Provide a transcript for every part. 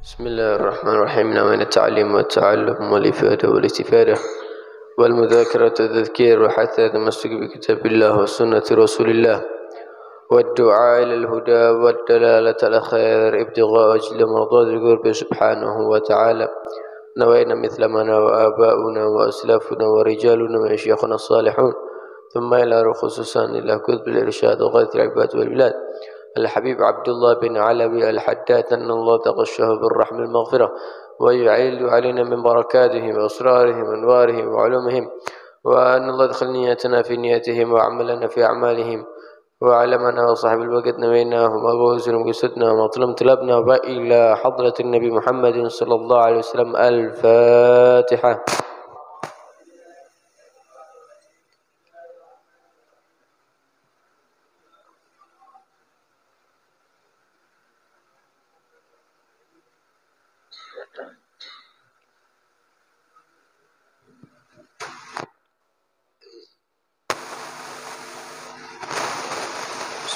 بسم الله الرحمن الرحيم. من التعليم والتعلم والإفادة والاستفادة والمذاكرة والتذكير وحتى التمسك بكتاب الله وسنة رسول الله والدعاء إلى الهدى والدلالة على خير ابتغاء وجل مرضات القرب سبحانه وتعالى. نوينا مثل ما نوى آباؤنا وأسلافنا ورجالنا وشيخنا الصالحون، ثم إلى خصوصا إلى كتب الإرشاد وغاية العباد والبلاد الحبيب عبد الله بن علوي الحداد، أن الله تغشه بالرحمة المغفرة ويعيد علينا من بركاتهم وأسرارهم وأنوارهم وعلومهم، وأن الله يدخل نيتنا في نيتهم وأعمالنا في أعمالهم، وعلمنا وصحب الوقت نويناهم وغوزهم قصدنا ومطلم طلبنا وإلى حضرة النبي محمد صلى الله عليه وسلم. الفاتحة.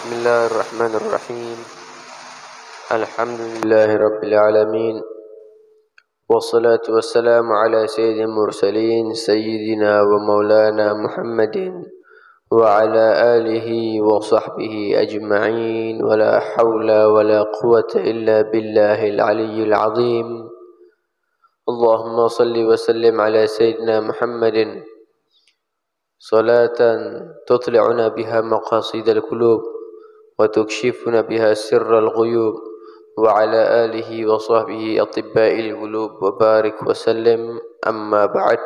بسم الله الرحمن الرحيم. الحمد لله رب العالمين، والصلاة والسلام على سيد المرسلين سيدنا ومولانا محمد وعلى آله وصحبه أجمعين، ولا حول ولا قوة إلا بالله العلي العظيم. اللهم صل وسلم على سيدنا محمد صلاة تطلعنا بها مقاصد القلوب وتكشفنا بها سر الغيوب، وعلى آله وصحبه أطباء القلوب، وبارك وسلم. أما بعد،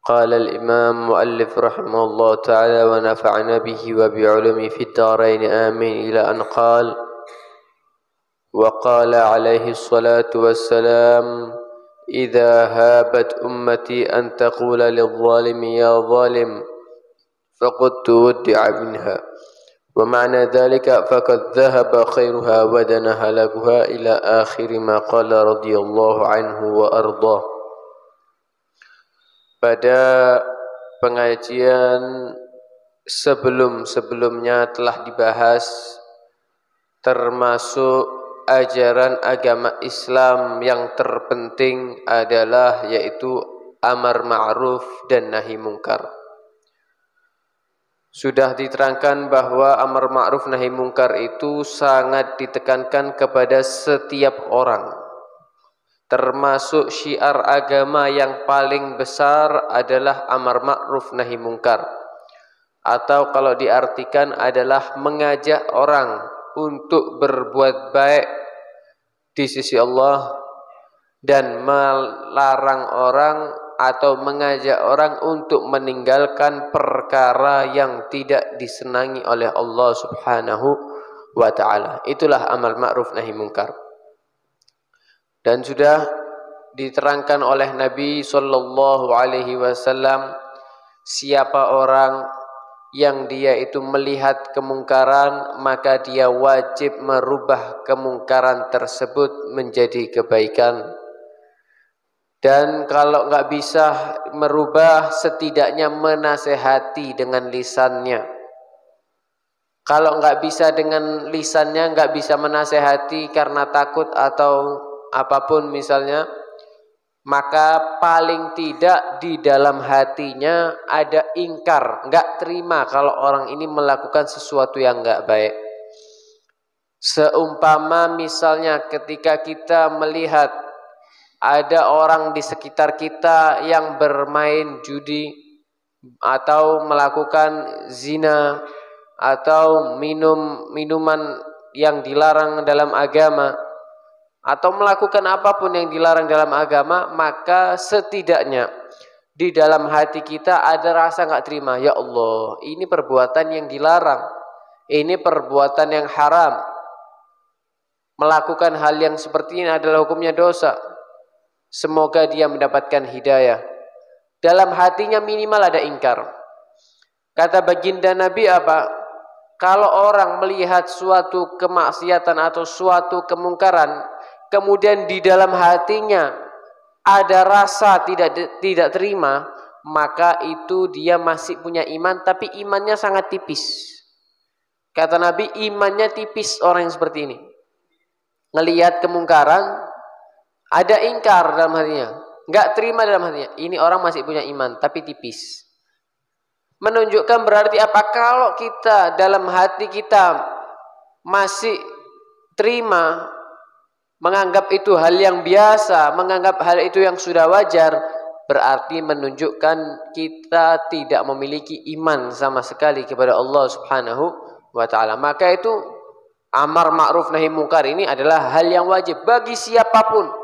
قال الإمام مؤلف رحمه الله تعالى ونفعنا به وبعلومه في الدارين آمين، إلى أن قال: وقال عليه الصلاة والسلام: إذا هابت أمتي أن تقول للظالم يا ظالم فقد تودع منها، ومعنى ذلك فقد ذهب خيرها ودنا هلاكها، إلى آخر ما قال رضي الله عنه وأرضاه. Pada pengajian sebelum-sebelumnya telah dibahas termasuk ajaran agama Islam yang terpenting adalah yaitu amar ma'ruf dan nahi mungkar. Sudah diterangkan bahwa amar ma'ruf nahi mungkar itu sangat ditekankan kepada setiap orang. Termasuk syiar agama yang paling besar adalah amar ma'ruf nahi mungkar. Atau kalau diartikan adalah mengajak orang untuk berbuat baik di sisi Allah dan melarang orang atau mengajak orang untuk meninggalkan perkara yang tidak disenangi oleh Allah Subhanahu wa ta'ala. Itulah amal ma'ruf nahi mungkar. Dan sudah diterangkan oleh Nabi sallallahu alaihi wasallam, siapa orang yang dia itu melihat kemungkaran, maka dia wajib merubah kemungkaran tersebut menjadi kebaikan. Dan kalau nggak bisa merubah, setidaknya menasehati dengan lisannya. Kalau nggak bisa dengan lisannya, nggak bisa menasehati karena takut atau apapun misalnya, maka paling tidak di dalam hatinya ada ingkar, nggak terima kalau orang ini melakukan sesuatu yang nggak baik. Seumpama misalnya ketika kita melihat ada orang di sekitar kita yang bermain judi atau melakukan zina atau minum minuman yang dilarang dalam agama, atau melakukan apapun yang dilarang dalam agama, maka setidaknya di dalam hati kita ada rasa nggak terima. Ya Allah, ini perbuatan yang dilarang, ini perbuatan yang haram. Melakukan hal yang seperti ini adalah hukumnya dosa. Semoga dia mendapatkan hidayah. Dalam hatinya minimal ada ingkar. Kata baginda Nabi apa? Kalau orang melihat suatu kemaksiatan atau suatu kemungkaran, kemudian di dalam hatinya ada rasa tidak terima, maka itu dia masih punya iman, tapi imannya sangat tipis. Kata Nabi, imannya tipis orang yang seperti ini. Ngelihat kemungkaran, Ada ingkar dalam hatinya, nggak terima dalam hatinya. Ini orang masih punya iman, tapi tipis. Menunjukkan berarti apa? Kalau kita dalam hati kita masih terima, menganggap itu hal yang biasa, menganggap hal itu yang sudah wajar, berarti menunjukkan kita tidak memiliki iman sama sekali kepada Allah Subhanahu wa taala. Maka itu amar ma'ruf nahi munkar ini adalah hal yang wajib bagi siapapun.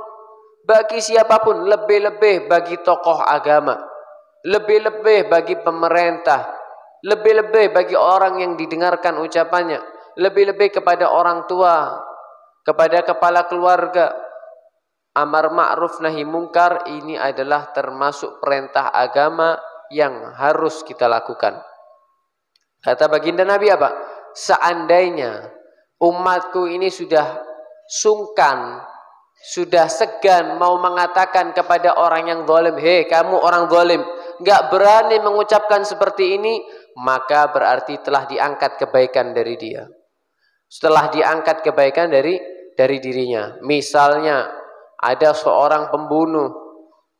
Bagi siapapun, lebih-lebih bagi tokoh agama, lebih-lebih bagi pemerintah, lebih-lebih bagi orang yang didengarkan ucapannya, lebih-lebih kepada orang tua, kepada kepala keluarga. Amar ma'ruf nahi munkar ini adalah termasuk perintah agama yang harus kita lakukan. Kata baginda Nabi apa? Seandainya umatku ini sudah sungkan, sudah segan mau mengatakan kepada orang yang zalim, hei kamu orang zalim, nggak berani mengucapkan seperti ini, maka berarti telah diangkat kebaikan dari dia. Setelah diangkat kebaikan dari dirinya. Misalnya ada seorang pembunuh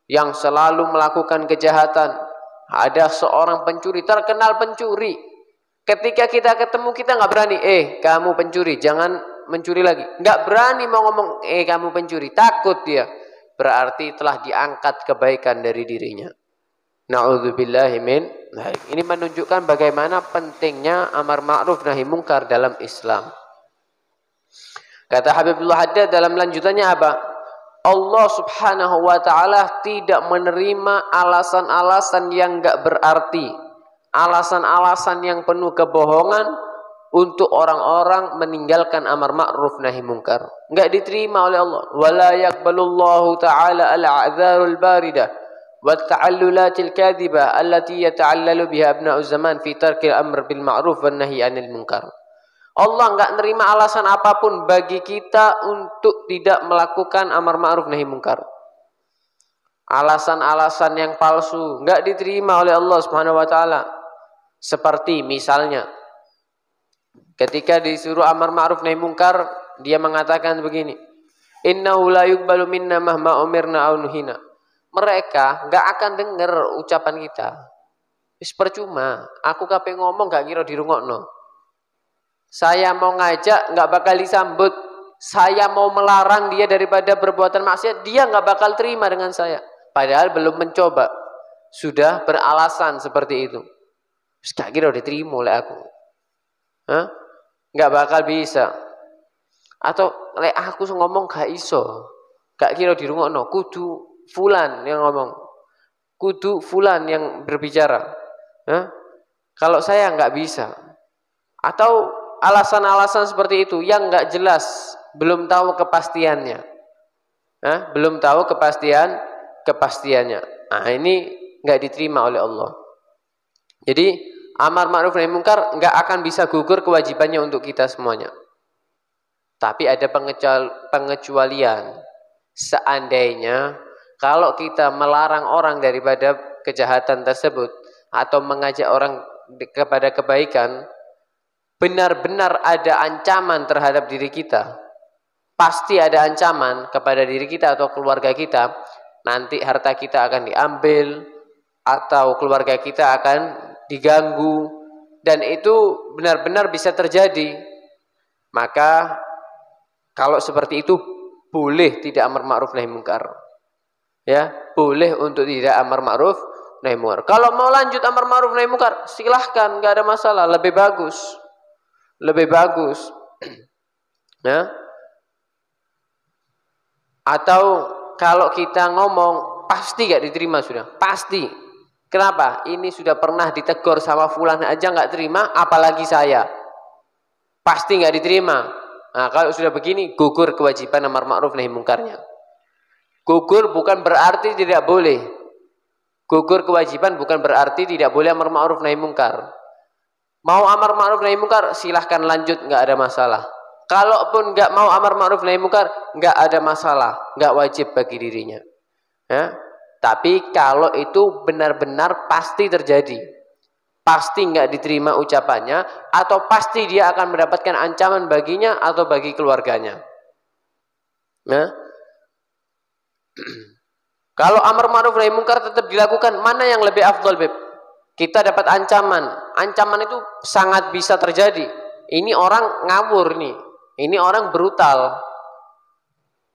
yang selalu melakukan kejahatan, ada seorang pencuri, terkenal pencuri. Ketika kita ketemu kita nggak berani, kamu pencuri, jangan mencuri lagi. Nggak berani mau ngomong, kamu pencuri, takut dia. Berarti telah diangkat kebaikan dari dirinya. Na'udzubillahi min. Nah, ini menunjukkan bagaimana pentingnya amar ma'ruf nahi munkar dalam Islam. Kata Habibullah Haddad dalam lanjutannya apa? Allah Subhanahu wa taala tidak menerima alasan-alasan yang enggak berarti, alasan-alasan yang penuh kebohongan untuk orang-orang meninggalkan amar ma'ruf nahi munkar. Enggak diterima oleh Allah. Wala yaqbalullahu ta'ala al-a'dzarul baridah wa ta'allulatil kadhibah allati yata'allalu biha abna'uz zaman fi tarkil amr bil ma'ruf wan nahyi 'anil munkar. Allah enggak nerima alasan apapun bagi kita untuk tidak melakukan amar ma'ruf nahi munkar. Alasan-alasan yang palsu enggak diterima oleh Allah Subhanahu wa taala. Seperti misalnya ketika disuruh amar ma'ruf nahi munkar, dia mengatakan begini, innahu la yuqbalu minna mahma umirna aw nuhina. Mereka enggak akan dengar ucapan kita. Wis percuma, aku kape ngomong enggak kira dirungokno. Saya mau ngajak nggak bakal disambut. Saya mau melarang dia daripada perbuatan maksiat, dia nggak bakal terima dengan saya. Padahal belum mencoba, sudah beralasan seperti itu. Gak kira diterima oleh aku. Nggak bakal bisa. Atau lek aku ngomong gak iso, gak kira dirungokno. Kudu fulan yang ngomong, kudu fulan yang berbicara. Kalau saya nggak bisa. Atau alasan-alasan seperti itu yang enggak jelas, belum tahu kepastiannya. Belum tahu kepastiannya. Nah, ini enggak diterima oleh Allah. Jadi, amar ma'ruf nahi munkar enggak akan bisa gugur kewajibannya untuk kita semuanya. Tapi ada pengecualian. Seandainya kalau kita melarang orang daripada kejahatan tersebut atau mengajak orang kepada kebaikan, benar-benar ada ancaman terhadap diri kita, pasti ada ancaman kepada diri kita atau keluarga kita, nanti harta kita akan diambil atau keluarga kita akan diganggu, dan itu benar-benar bisa terjadi. Maka kalau seperti itu boleh tidak amar ma'ruf nahi munkar. Ya, boleh untuk tidak amar ma'ruf nahi munkar. Kalau mau lanjut amar ma'ruf nahi munkar, silahkan, nggak ada masalah, lebih bagus. Lebih bagus. Ya. Atau kalau kita ngomong pasti gak diterima sudah, pasti. Kenapa? Ini sudah pernah ditegur sama fulan aja gak terima, apalagi saya. Pasti gak diterima. Nah, kalau sudah begini gugur kewajiban amar ma'ruf nahi munkarnya. Gugur bukan berarti tidak boleh. Gugur kewajiban bukan berarti tidak boleh amar ma'ruf nahi munkar. Mau amar ma'ruf nahi munkar, silahkan lanjut, nggak ada masalah. Kalaupun nggak mau amar ma'ruf nahi munkar, nggak ada masalah, nggak wajib bagi dirinya. Ya? Tapi kalau itu benar-benar pasti terjadi, pasti nggak diterima ucapannya, atau pasti dia akan mendapatkan ancaman baginya atau bagi keluarganya. Ya? Kalau amar ma'ruf nahi munkar tetap dilakukan, mana yang lebih afdol, Beb? Kita dapat ancaman. Ancaman itu sangat bisa terjadi. Ini orang ngawur nih. Ini orang brutal.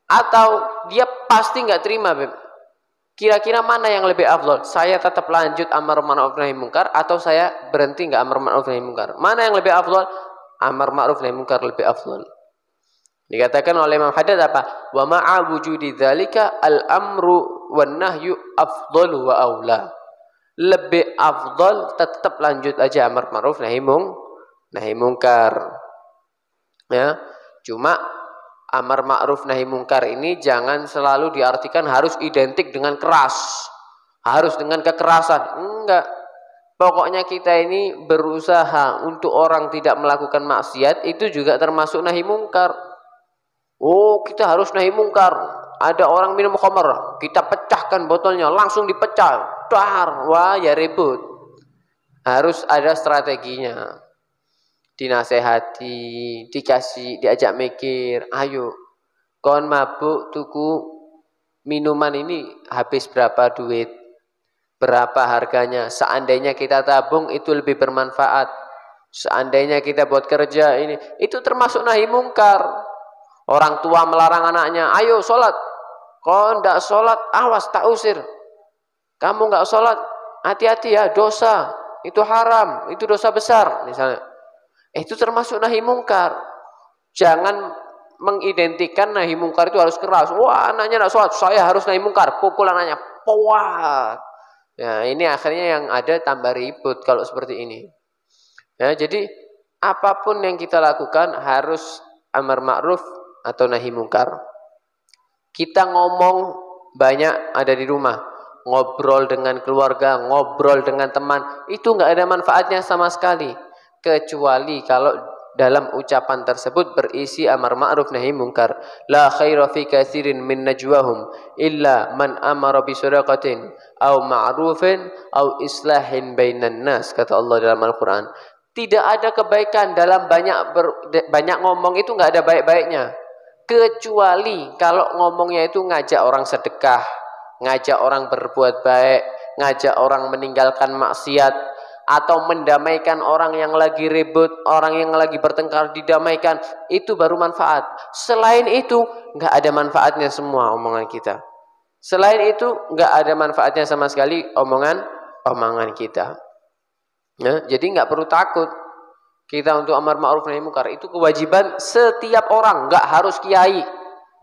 Atau dia pasti nggak terima, Beb. Kira-kira mana yang lebih afdol? Saya tetap lanjut amar ma'ruf nahi munkar atau saya berhenti nggak amar ma'ruf nahi munkar? Mana yang lebih afdol? Amar ma'ruf nahi munkar lebih afdol. Dikatakan oleh Imam Haddad apa? Wa ma'a wujudi dzalika al-amru wan nahyu afdalu wa aula. Lebih afdal tetap lanjut aja amar ma'ruf nahi munkar. Ya. Cuma amar ma'ruf nahi munkar ini jangan selalu diartikan harus identik dengan keras. Harus dengan kekerasan. Enggak. Pokoknya kita ini berusaha untuk orang tidak melakukan maksiat, itu juga termasuk nahi munkar. Oh, kita harus nahi munkar. Ada orang minum khamar, kita pecahkan botolnya, langsung dipecah. Dar, wah ya ribut. Harus ada strateginya. Dinasehati, diajak mikir. Ayo, kon mabuk tuku minuman ini habis berapa duit? Berapa harganya? Seandainya kita tabung itu lebih bermanfaat. Seandainya kita buat kerja ini, itu termasuk nahi munkar. Orang tua melarang anaknya, ayo sholat. Kalau tidak sholat, awas tak usir. Kamu nggak sholat, hati-hati ya, dosa. Itu haram, itu dosa besar. Misalnya, itu termasuk nahi munkar. Jangan mengidentikan nahi munkar itu harus keras. Wah, anaknya tidak sholat, saya harus nahi munkar. Pukul anaknya, wah. Ya, ini akhirnya yang ada tambah ribut kalau seperti ini. Ya, jadi apapun yang kita lakukan harus amar ma'ruf atau nahi munkar. Kita ngomong banyak ada di rumah, ngobrol dengan keluarga, ngobrol dengan teman, itu nggak ada manfaatnya sama sekali, kecuali kalau dalam ucapan tersebut berisi amar ma'ruf nahi munkar. La khaira fi katsirin min najwahum illa man amara bi shadaqatin aw ma'rufin aw islahin bainan nas, kata Allah dalam Al-Qur'an. Tidak ada kebaikan dalam banyak ngomong, itu nggak ada baik-baiknya. Kecuali kalau ngomongnya itu ngajak orang sedekah, ngajak orang berbuat baik, ngajak orang meninggalkan maksiat, atau mendamaikan orang yang lagi ribut, orang yang lagi bertengkar didamaikan, itu baru manfaat. Selain itu nggak ada manfaatnya semua omongan kita. Selain itu nggak ada manfaatnya sama sekali omongan kita. Ya, jadi nggak perlu takut kita untuk amar ma'ruf nahi munkar. Itu kewajiban setiap orang, nggak harus kiai,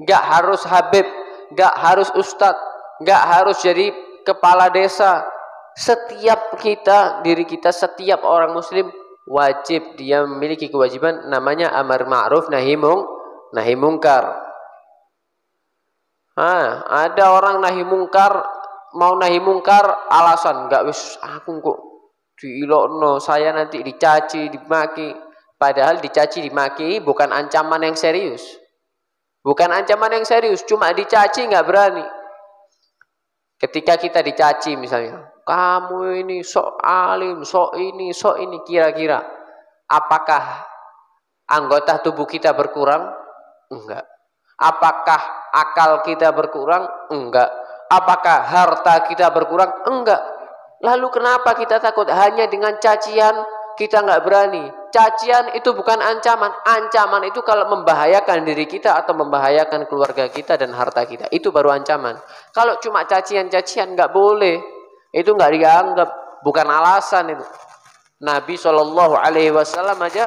nggak harus habib, nggak harus ustadz, nggak harus jadi kepala desa. Setiap diri kita, setiap orang muslim wajib dia memiliki kewajiban namanya amar ma'ruf nahi munkar. Ada orang nahi munkar, mau nahi munkar alasan nggak wis aku kok diilokno, saya nanti dicaci, dimaki. Padahal dicaci, dimaki bukan ancaman yang serius. Bukan ancaman yang serius, cuma dicaci nggak berani. Ketika kita dicaci misalnya, kamu ini sok alim, sok ini, kira-kira apakah anggota tubuh kita berkurang? Enggak. Apakah akal kita berkurang? Enggak. Apakah harta kita berkurang? Enggak. Lalu kenapa kita takut? Hanya dengan cacian kita nggak berani. Cacian itu bukan ancaman. Ancaman itu kalau membahayakan diri kita atau membahayakan keluarga kita dan harta kita. Itu baru ancaman. Kalau cuma cacian-cacian nggak boleh. Itu nggak dianggap. Bukan alasan itu. Nabi SAW aja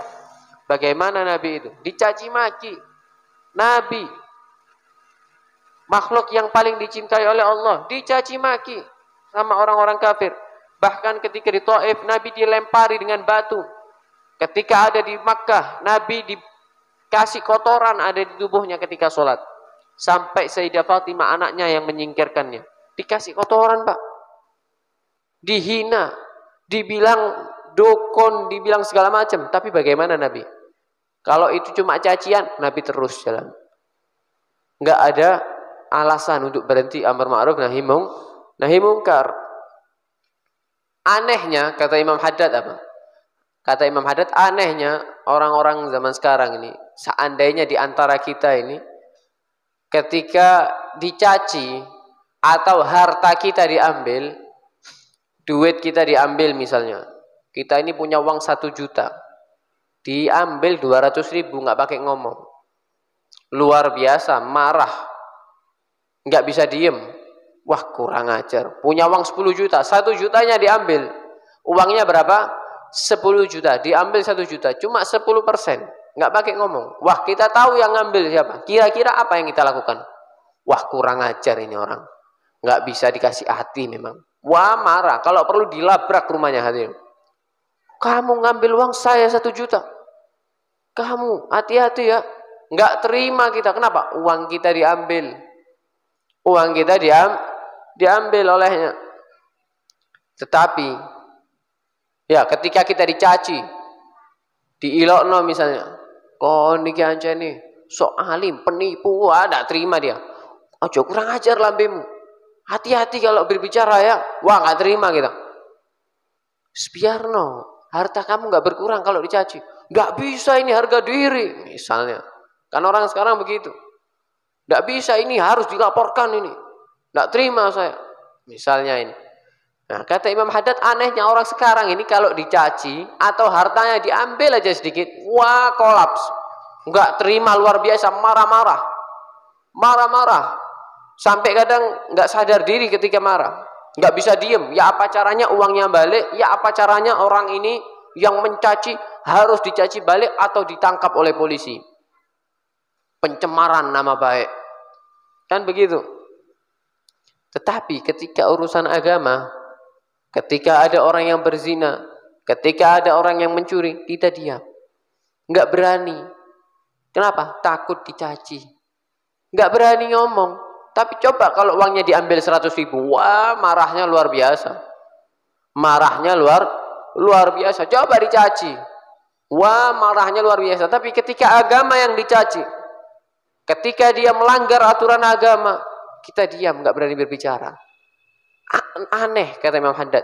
bagaimana Nabi itu? Dicaci maki. Nabi, makhluk yang paling dicintai oleh Allah, dicaci maki sama orang-orang kafir. Bahkan ketika di Taif, Nabi dilempari dengan batu. Ketika ada di Makkah, Nabi dikasih kotoran ada di tubuhnya ketika sholat. Sampai Sayyidah Fatimah anaknya yang menyingkirkannya. Dikasih kotoran, Pak. Dihina. Dibilang dukun, dibilang segala macam. Tapi bagaimana Nabi? Kalau itu cuma cacian, Nabi terus jalan. Nggak ada alasan untuk berhenti amar ma'ruf nahi munkar. Anehnya, kata Imam Haddad apa? Kata Imam Haddad, anehnya orang-orang zaman sekarang ini, seandainya di antara kita ini, ketika dicaci, atau harta kita diambil, duit kita diambil misalnya. Kita ini punya uang 1 juta. Diambil 200.000 nggak pakai ngomong. Luar biasa, marah. Nggak bisa diem. Wah, kurang ajar. Punya uang 10 juta, 1 jutanya diambil. Uangnya berapa? 10 juta. Diambil 1 juta. Cuma 10%. Nggak pakai ngomong. Wah, kita tahu yang ngambil siapa. Kira-kira apa yang kita lakukan? Wah, kurang ajar ini orang. Nggak bisa dikasih hati memang. Wah, marah. Kalau perlu dilabrak rumahnya hadirin. Kamu ngambil uang saya 1 juta. Kamu hati-hati ya. Nggak terima kita. Kenapa? Uang kita diambil. Uang kita diambil olehnya. Tetapi ya ketika kita dicaci, diilokno misalnya, kok niki ancene sok alim, penipu, nggak terima dia. Ojo kurang ajar lambemu. Hati-hati kalau berbicara ya. Wah, nggak terima kita. Biarno, harta kamu nggak berkurang kalau dicaci. Nggak bisa, ini harga diri misalnya. Kan orang sekarang begitu. Nggak bisa, ini harus dilaporkan ini. Nggak terima saya. Misalnya ini. Nah, kata Imam Haddad, anehnya orang sekarang ini kalau dicaci atau hartanya diambil aja sedikit, wah kolaps. Nggak terima, luar biasa, marah-marah. Marah-marah. Sampai kadang nggak sadar diri ketika marah. Nggak bisa diem. Ya apa caranya uangnya balik, ya apa caranya orang ini yang mencaci harus dicaci balik atau ditangkap oleh polisi. Pencemaran nama baik. Kan begitu. Tetapi ketika urusan agama, ketika ada orang yang berzina, ketika ada orang yang mencuri, kita diam. Nggak berani. Kenapa? Takut dicaci. Nggak berani ngomong. Tapi coba kalau uangnya diambil 100.000, wah marahnya luar biasa. Marahnya luar biasa. Coba dicaci. Wah marahnya luar biasa. Tapi ketika agama yang dicaci, ketika dia melanggar aturan agama, kita diam, nggak berani berbicara. Aneh, kata Imam Haddad.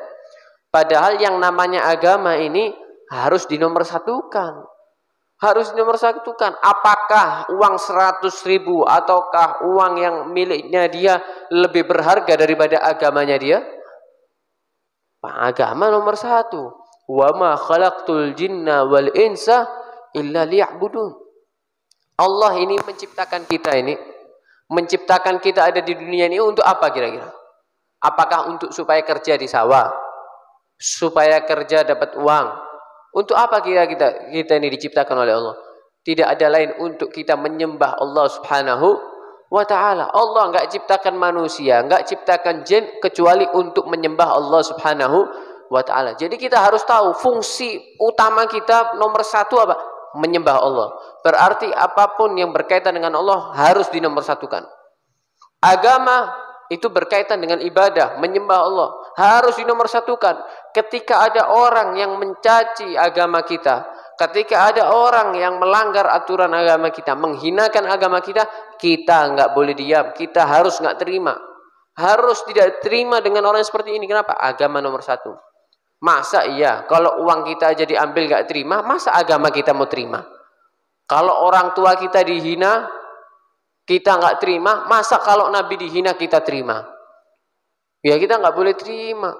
Padahal yang namanya agama ini harus dinomorsatukan. Harus dinomorsatukan. Apakah uang 100.000 ataukah uang yang miliknya dia lebih berharga daripada agamanya dia? Agama nomor 1. Wa ma khalaqtul jinna wal insa illa liya'budun. Allah ini menciptakan kita ini. Menciptakan kita ada di dunia ini untuk apa kira-kira? Apakah untuk supaya kerja di sawah? Supaya kerja dapat uang? Untuk apa kira kita ini diciptakan oleh Allah? Tidak ada lain untuk kita menyembah Allah Subhanahu wa ta'ala. Allah enggak ciptakan manusia, enggak ciptakan jin kecuali untuk menyembah Allah Subhanahu wa ta'ala. Jadi kita harus tahu fungsi utama kita nomor 1 apa? Menyembah Allah. Berarti apapun yang berkaitan dengan Allah harus dinomorsatukan. Agama itu berkaitan dengan ibadah, menyembah Allah, harus dinomorsatukan. Ketika ada orang yang mencaci agama kita, ketika ada orang yang melanggar aturan agama kita, menghinakan agama kita, kita nggak boleh diam, kita harus nggak terima, harus tidak terima dengan orang seperti ini. Kenapa? Agama nomor 1. Masa iya kalau uang kita aja diambil nggak terima, masa agama kita mau terima? Kalau orang tua kita dihina, kita nggak terima, masa kalau Nabi dihina kita terima? Ya kita nggak boleh terima.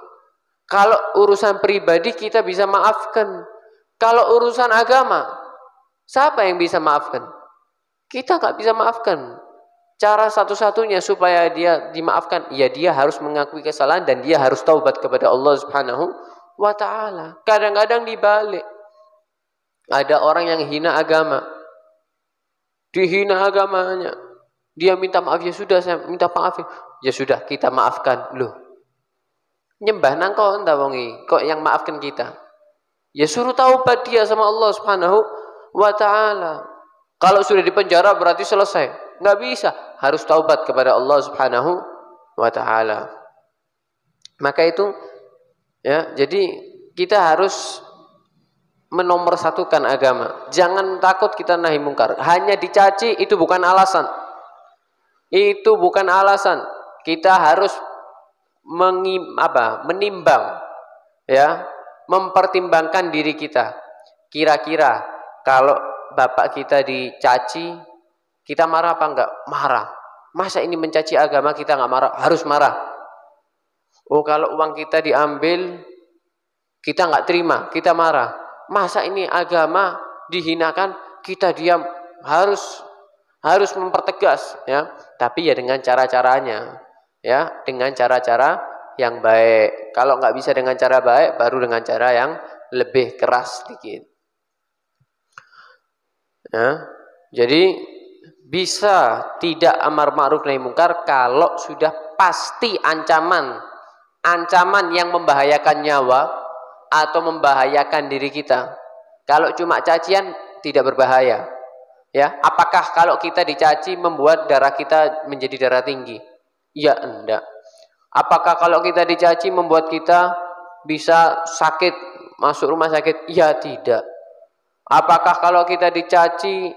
Kalau urusan pribadi kita bisa maafkan. Kalau urusan agama, siapa yang bisa maafkan? Kita nggak bisa maafkan. Cara satu-satunya supaya dia dimaafkan, ya dia harus mengakui kesalahan dan dia harus taubat kepada Allah Subhanahu wa ta'ala. Kadang-kadang dibalik. Ada orang yang hina agama. Dihina agamanya. Dia minta maaf, ya sudah saya minta maaf. Ya sudah kita maafkan. Loh. Nyembah nang kok entah wongi, kok yang maafkan kita. Ya suruh taubat dia sama Allah Subhanahu wa ta'ala. Kalau sudah dipenjara berarti selesai. Nggak bisa, harus taubat kepada Allah Subhanahu wa ta'ala. Maka itu ya, jadi kita harus menomorsatukan agama. Jangan takut kita nahi mungkar. Hanya dicaci itu bukan alasan. Itu bukan alasan. Kita harus menimbang, ya, mempertimbangkan diri kita. Kira-kira kalau bapak kita dicaci, kita marah apa enggak? Marah. Masa ini mencaci agama kita nggak marah? Harus marah. Oh, kalau uang kita diambil, kita nggak terima, kita marah. Masa ini agama dihinakan, kita diam? Harus mempertegas, ya. Tapi ya dengan cara-caranya, ya, dengan cara-cara yang baik. Kalau nggak bisa dengan cara baik, baru dengan cara yang lebih keras sedikit. Ya. Jadi bisa tidak amar ma'ruf nahi mungkar kalau sudah pasti ancaman yang membahayakan nyawa atau membahayakan diri kita. Kalau cuma cacian tidak berbahaya. Ya, apakah kalau kita dicaci membuat darah kita menjadi darah tinggi? Ya, enggak. Apakah kalau kita dicaci membuat kita bisa sakit, masuk rumah sakit? Ya, tidak. Apakah kalau kita dicaci,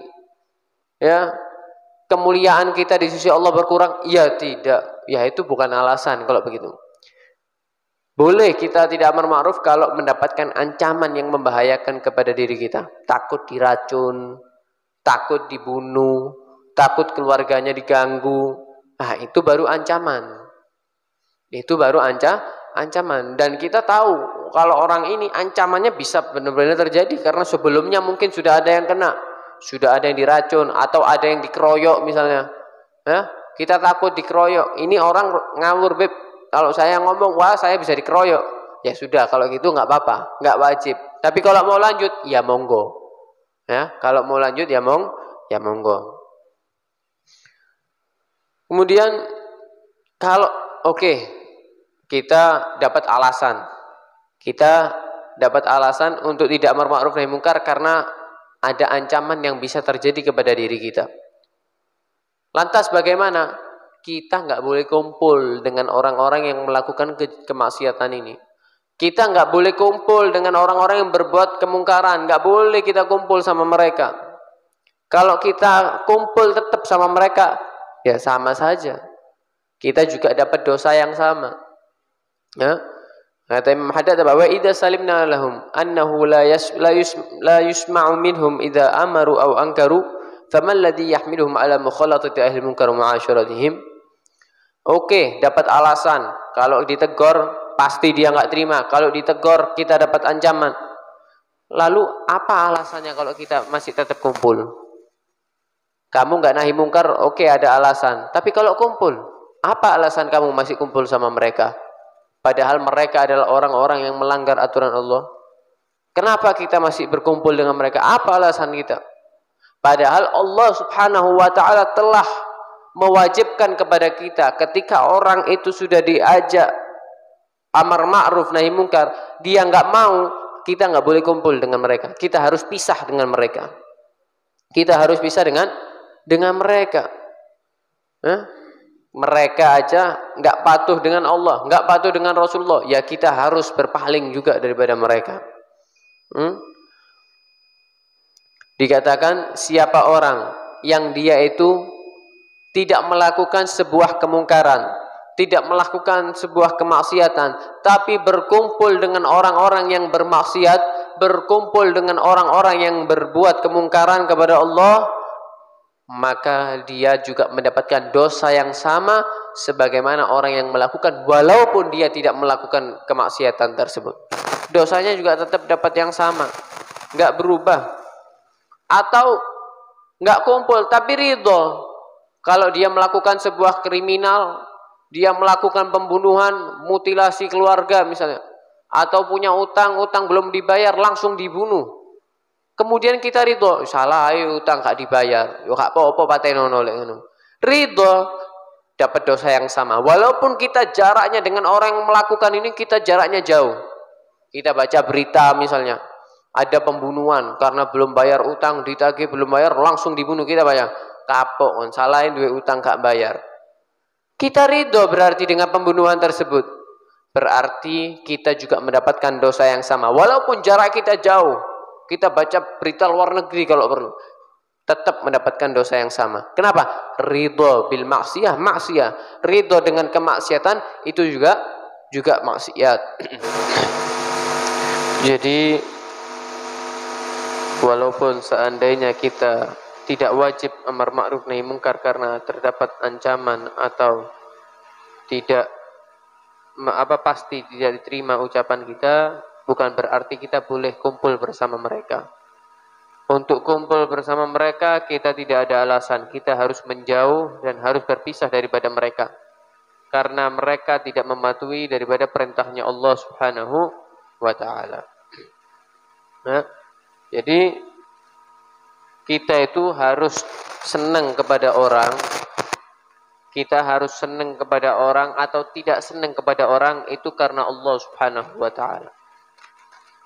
ya, kemuliaan kita di sisi Allah berkurang? Ya, tidak. Ya, itu bukan alasan kalau begitu. Boleh kita tidak amar ma'ruf kalau mendapatkan ancaman yang membahayakan kepada diri kita. Takut diracun, takut dibunuh, takut keluarganya diganggu. Nah, itu baru ancaman. Itu baru ancaman. Dan kita tahu kalau orang ini ancamannya bisa benar-benar terjadi karena sebelumnya mungkin sudah ada yang kena, sudah ada yang diracun atau ada yang dikeroyok misalnya. Ya, kita takut dikeroyok. Ini orang ngawur, Beb. Kalau saya ngomong, wah saya bisa dikeroyok. Ya sudah, kalau gitu nggak apa-apa, nggak wajib. Tapi kalau mau lanjut, ya monggo. Ya, kalau mau lanjut ya monggo. Kemudian kalau kita dapat alasan untuk tidak amar ma'ruf nahi mungkar karena ada ancaman yang bisa terjadi kepada diri kita. Lantas bagaimana? Kita nggak boleh kumpul dengan orang-orang yang melakukan kemaksiatan ini. Kita nggak boleh kumpul dengan orang-orang yang berbuat kemungkaran. Nggak boleh kita kumpul sama mereka. Kalau kita kumpul tetap sama mereka, ya sama saja. Kita juga dapat dosa yang sama. Ya. Kata Imam Haddad bahwa idza salimna lahum annahu la yusma'u minhum idza amaru aw ankaru faman ladzi yahmiluhum ala mukhalatati ahli munkar wa mu'asyaratihim. Dapat alasan. Kalau ditegur pasti dia nggak terima. Kalau ditegur kita dapat ancaman. Lalu apa alasannya kalau kita masih tetap kumpul? Kamu nggak nahi mungkar, ada alasan. Tapi kalau kumpul, apa alasan kamu masih kumpul sama mereka? Padahal mereka adalah orang-orang yang melanggar aturan Allah. Kenapa kita masih berkumpul dengan mereka? Apa alasan kita? Padahal Allah Subhanahu wa ta'ala telah mewajibkan kepada kita ketika orang itu sudah diajak amar ma'ruf nahi mungkar, dia nggak mau, kita nggak boleh kumpul dengan mereka. Kita harus pisah dengan mereka. Kita harus pisah dengan mereka. Mereka aja nggak patuh dengan Allah, nggak patuh dengan Rasulullah, ya kita harus berpaling juga daripada mereka. Dikatakan siapa orang yang dia itu tidak melakukan sebuah kemungkaran, tidak melakukan sebuah kemaksiatan, tapi berkumpul dengan orang-orang yang bermaksiat, berkumpul dengan orang-orang yang berbuat kemungkaran kepada Allah, maka dia juga mendapatkan dosa yang sama sebagaimana orang yang melakukan, walaupun dia tidak melakukan kemaksiatan tersebut. Dosanya juga tetap dapat yang sama, nggak berubah. Atau nggak kumpul tapi ridho. Kalau dia melakukan sebuah kriminal, dia melakukan pembunuhan, mutilasi keluarga misalnya, atau punya utang belum dibayar langsung dibunuh. Kemudian kita ridho, salah ayo utang gak dibayar, yo gak apa-apa patenono lek ngono. Ridho dapat dosa yang sama. Walaupun kita jaraknya dengan orang yang melakukan ini kita jaraknya jauh. Kita baca berita misalnya, ada pembunuhan karena belum bayar utang, ditagih belum bayar langsung dibunuh, kita bayar. Kapok, salahin duit utang gak bayar. Kita ridho berarti dengan pembunuhan tersebut. Berarti kita juga mendapatkan dosa yang sama. Walaupun jarak kita jauh, kita baca berita luar negeri kalau perlu, tetap mendapatkan dosa yang sama. Kenapa? Ridho bil maksiyah. Ridho dengan kemaksiatan itu juga maksiat. Jadi walaupun seandainya kita tidak wajib amar ma'ruf nahi mungkar karena terdapat ancaman atau tidak pasti tidak diterima ucapan kita, bukan berarti kita boleh kumpul bersama mereka. Untuk kumpul bersama mereka kita tidak ada alasan, kita harus menjauh dan harus berpisah daripada mereka karena mereka tidak mematuhi daripada perintahnya Allah Subhanahu wa taala. Nah, jadi kita itu harus senang kepada orang, kita harus senang kepada orang atau tidak senang kepada orang itu karena Allah Subhanahu wa taala.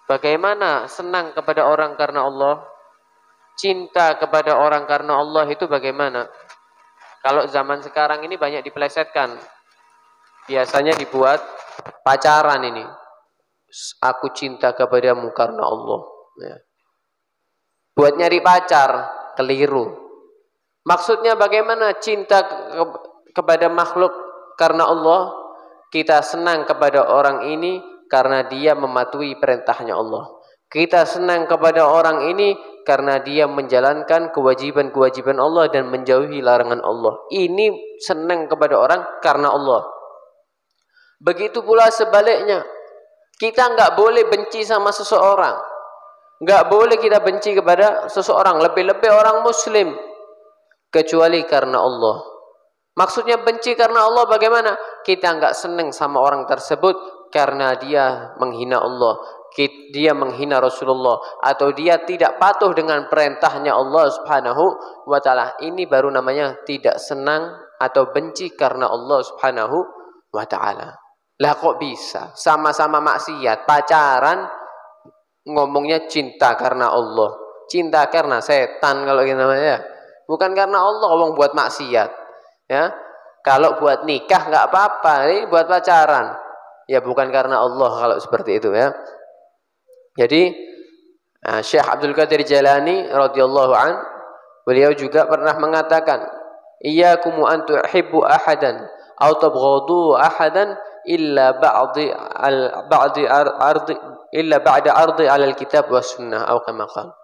Bagaimana senang kepada orang karena Allah? Cinta kepada orang karena Allah itu bagaimana? Kalau zaman sekarang ini banyak dipelesetkan. Biasanya dibuat pacaran ini. Aku cinta kepadamu karena Allah. Ya. Buat nyari pacar, keliru. Maksudnya bagaimana cinta kepada makhluk karena Allah? Kita senang kepada orang ini karena dia mematuhi perintahnya Allah. Kita senang kepada orang ini karena dia menjalankan kewajiban-kewajiban Allah dan menjauhi larangan Allah. Ini senang kepada orang karena Allah. Begitu pula sebaliknya. Kita nggak boleh benci sama seseorang. Nggak boleh kita benci kepada seseorang. Lebih-lebih orang muslim. Kecuali karena Allah. Maksudnya benci karena Allah bagaimana? Kita nggak senang sama orang tersebut karena dia menghina Allah. Dia menghina Rasulullah atau dia tidak patuh dengan perintahnya Allah Subhanahu wa taala. Ini baru namanya tidak senang atau benci karena Allah Subhanahu wa taala. Lah kok bisa sama-sama maksiat, pacaran ngomongnya cinta karena Allah, cinta karena setan kalau gitu namanya. Bukan karena Allah wong buat maksiat. Ya. Kalau buat nikah enggak apa-apa, ini buat pacaran. Ya bukan karena Allah kalau seperti itu ya. Jadi Syekh Abdul Qadir Jailani radhiyallahu an, beliau juga pernah mengatakan, "Iyyakum an tuhibbu ahadan aw tabghadu ahadan illa ba'da ardi 'ala al-kitab was sunnah," atau kama qala.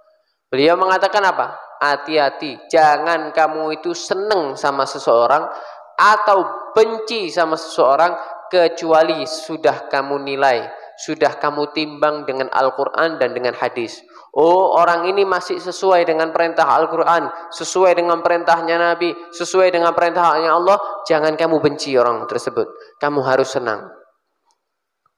Beliau mengatakan apa? Hati-hati, jangan kamu itu senang sama seseorang atau benci sama seseorang kecuali sudah kamu nilai, sudah kamu timbang dengan Al-Quran dan dengan hadis. Oh, orang ini masih sesuai dengan perintah Al-Quran, sesuai dengan perintahnya Nabi, sesuai dengan perintahnya Allah. Jangan kamu benci orang tersebut, kamu harus senang.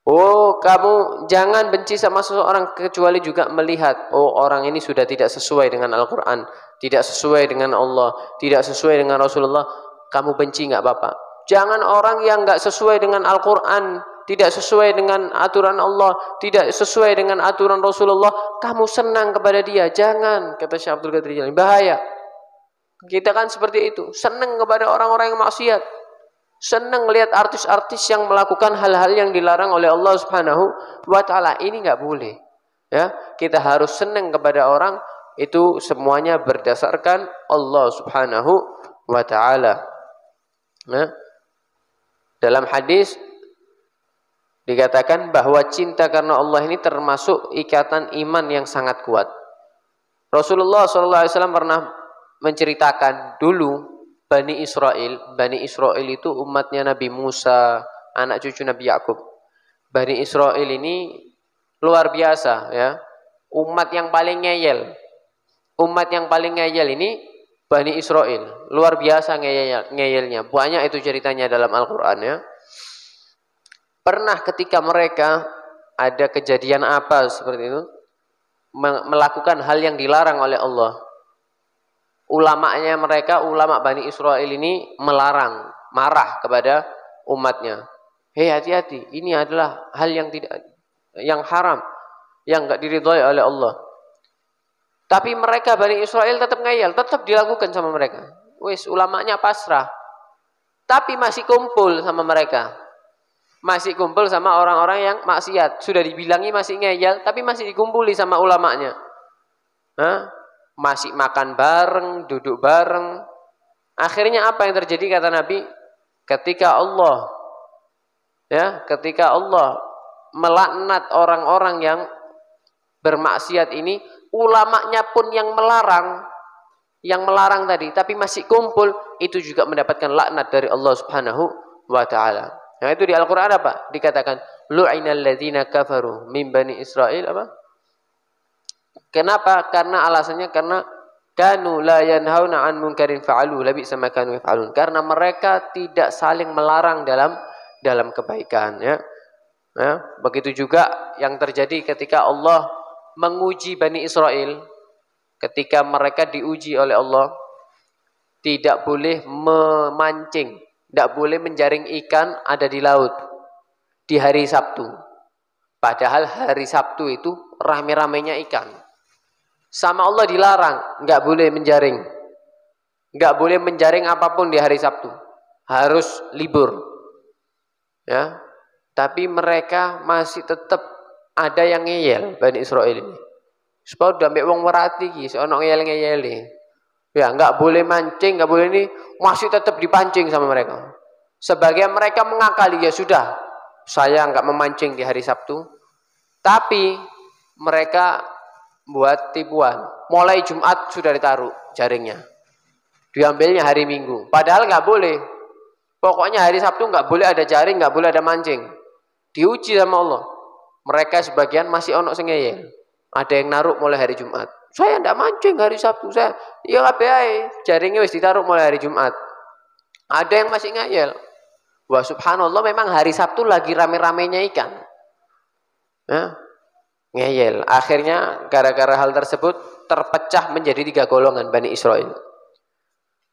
Oh, kamu jangan benci sama seseorang kecuali juga melihat, oh orang ini sudah tidak sesuai dengan Al-Quran, tidak sesuai dengan Allah, tidak sesuai dengan Rasulullah. Kamu benci nggak apa-apa. Jangan orang yang nggak sesuai dengan Al-Quran, tidak sesuai dengan aturan Allah, tidak sesuai dengan aturan Rasulullah, kamu senang kepada dia. Jangan, kata Syekh Abdul Qadir Jailani, bahaya. Kita kan seperti itu, senang kepada orang-orang yang maksiat, senang melihat artis-artis yang melakukan hal-hal yang dilarang oleh Allah Subhanahu wa taala. Ini nggak boleh. Ya, kita harus senang kepada orang itu semuanya berdasarkan Allah Subhanahu wa taala. Nah, dalam hadis dikatakan bahwa cinta karena Allah ini termasuk ikatan iman yang sangat kuat. Rasulullah SAW pernah menceritakan dulu Bani Israel itu umatnya Nabi Musa, anak cucu Nabi Yakub. Bani Israel ini luar biasa ya. Umat yang paling ngeyel. Umat yang paling ngeyel ini Bani Israel. Luar biasa ngeyelnya. Banyak itu ceritanya dalam Al-Quran ya. Pernah ketika mereka ada kejadian apa seperti itu, melakukan hal yang dilarang oleh Allah. Ulamanya mereka, ulama Bani Israel ini melarang, marah kepada umatnya. Hei, hati-hati, ini adalah hal yang haram, yang enggak diridhai oleh Allah. Tapi mereka Bani Israel tetap ngeyel, tetap dilakukan sama mereka. Wis, ulamanya pasrah. Tapi masih kumpul sama mereka. Masih kumpul sama orang-orang yang maksiat. Sudah dibilangi masih ngeyel, tapi masih dikumpuli sama ulamanya. Hah? Masih makan bareng, duduk bareng. Akhirnya apa yang terjadi kata Nabi? Ketika Allah melaknat orang-orang yang bermaksiat ini, ulamanya pun yang melarang. yang melarang tadi, tapi masih kumpul, itu juga mendapatkan laknat dari Allah Subhanahu wa taala. Nah, itu di Al-Qur'an apa? Dikatakan lu'inal ladzina kafaru min bani Israil apa? Kenapa? Karena alasannya karena kanu la yanhauna an munkarin fa'alu labi sama kanu yaf'alun. Karena mereka tidak saling melarang dalam kebaikan, ya. Ya, begitu juga yang terjadi ketika Allah menguji Bani Israel. Ketika mereka diuji oleh Allah, tidak boleh memancing, tidak boleh menjaring ikan ada di laut di hari Sabtu. Padahal hari Sabtu itu rame-ramenya ikan. Sama Allah dilarang, nggak boleh menjaring. Nggak boleh menjaring apapun di hari Sabtu. Harus libur. Ya. Tapi mereka masih tetap ada yang ngeyel Bani Israel ini. Supaya udah ambek wong merati iki, ono ngeyel-ngeyeli. Ya, nggak boleh mancing, nggak boleh ini, masih tetap dipancing sama mereka. Sebagian mereka mengakali, ya sudah, saya nggak memancing di hari Sabtu. Tapi mereka buat tipuan. Mulai Jumat sudah ditaruh jaringnya. Diambilnya hari Minggu. Padahal nggak boleh. Pokoknya hari Sabtu nggak boleh ada jaring, nggak boleh ada mancing. Diuji sama Allah. Mereka sebagian masih ono sing ngeyel. Ada yang naruh mulai hari Jumat. Saya ndak mancing hari Sabtu. Saya ya kabeh ae. Jaringnya wis ditaruh mulai hari Jumat. Ada yang masih ngeyel. Wah, subhanallah, memang hari Sabtu lagi rame-ramenya ikan. Ya, ngeyel. Akhirnya gara-gara hal tersebut terpecah menjadi 3 golongan Bani Israel.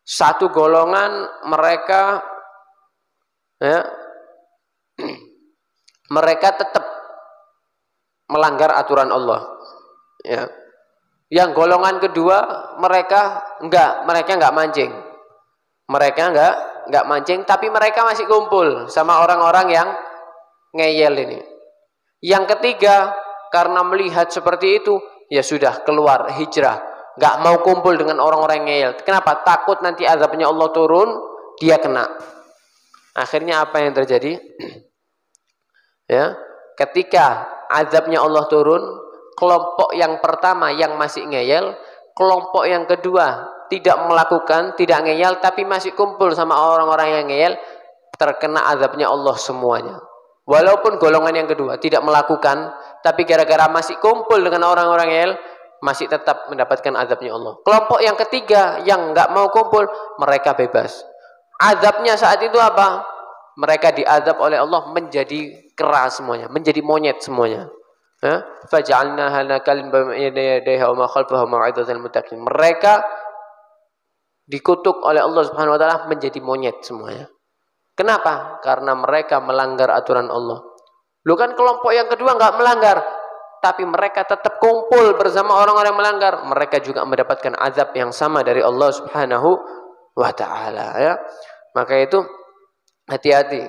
Satu golongan mereka, ya, mereka tetap melanggar aturan Allah. Ya. Yang golongan kedua mereka enggak mancing. Mereka enggak mancing, tapi mereka masih kumpul sama orang-orang yang ngeyel ini. Yang ketiga, karena melihat seperti itu, ya sudah keluar hijrah, enggak mau kumpul dengan orang-orang ngeyel. Kenapa? Takut nanti azabnya Allah turun, dia kena. Akhirnya apa yang terjadi? Ya, ketika azabnya Allah turun, kelompok yang pertama yang masih ngeyel, kelompok yang kedua tidak melakukan, tidak ngeyel, tapi masih kumpul sama orang-orang yang ngeyel, terkena azabnya Allah semuanya. Walaupun golongan yang kedua tidak melakukan, tapi gara-gara masih kumpul dengan orang-orang ngeyel, masih tetap mendapatkan azabnya Allah. Kelompok yang ketiga yang nggak mau kumpul, mereka bebas. Azabnya saat itu apa? Mereka diazab oleh Allah menjadi kera semuanya, menjadi monyet semuanya. Faj'alnaha nakalin bayna yadayha wa ma khalfaha mau'izatan lil muttaqin. Mereka dikutuk oleh Allah Subhanahu wa taala menjadi monyet semuanya. Kenapa? Karena mereka melanggar aturan Allah. Lu kan kelompok yang kedua enggak melanggar, tapi mereka tetap kumpul bersama orang-orang yang melanggar. Mereka juga mendapatkan azab yang sama dari Allah Subhanahu wa taala, ya. Maka itu hati-hati,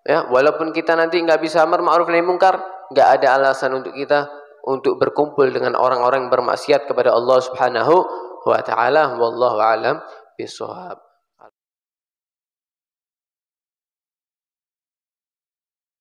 ya. Walaupun kita nanti enggak bisa amar ma'ruf nahi munkar, enggak ada alasan untuk kita untuk berkumpul dengan orang-orang yang bermaksiat kepada Allah Subhanahu wa taala. Wallahu a'lam bishawab.